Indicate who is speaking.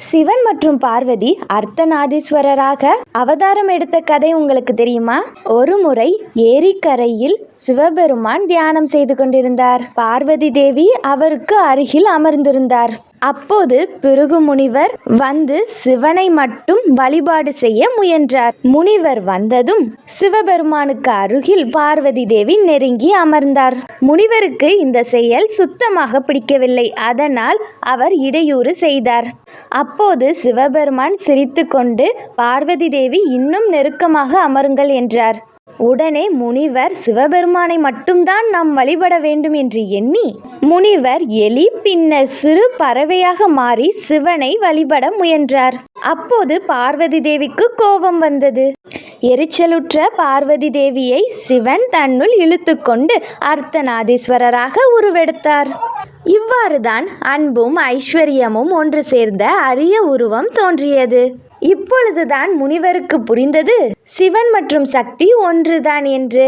Speaker 1: சிவன் மற்றும் பார்வதி அர்த்தநாதீஸ்வரராக அவதாரம் எடுத்த கதை உங்களுக்கு தெரியுமா? ஒரு முறை ஏரிக்கரையில் சிவபெருமான் தியானம் செய்து கொண்டிருந்தார். பார்வதி தேவி அவருக்கு அருகில் அமர்ந்திருந்தார். அப்போது பிருகு முனிவர் வந்து சிவனை மட்டும் வழிபாடு செய்ய முயன்றார். முனிவர் வந்ததும் சிவபெருமானுக்கு அருகில் பார்வதி தேவி நெருங்கி அமர்ந்தார். முனிவருக்கு இந்த செயல் சுத்தமாக பிடிக்கவில்லை. அதனால் அவர் இடையூறு செய்தார். அப்போது சிவபெருமான் சிரித்துக்கொண்டு பார்வதி தேவி இன்னும் நெருக்கமாக அமருங்கள் என்றார். உடனே முனிவர் சிவபெருமானை மட்டும்தான் நாம் வழிபட வேண்டும் என்று எண்ணி முனிவர் எலி பின்னர் சிறு பறவையாக மாறி சிவனை வழிபட முயன்றார். அப்போது பார்வதி தேவிக்கு கோபம் வந்தது. எரிச்சலுற்ற பார்வதி தேவியை சிவன் தன்னுள் இழுத்துக்கொண்டு அர்த்தநாதீஸ்வரராக உருவெடுத்தார். இவ்வாறுதான் அன்பும் ஐஸ்வர்யமும் ஒன்று சேர்ந்த அரிய உருவம் தோன்றியது. இப்பொழுதுதான் முனிவருக்கு புரிந்தது சிவன் மற்றும் சக்தி ஒன்றுதான் என்று.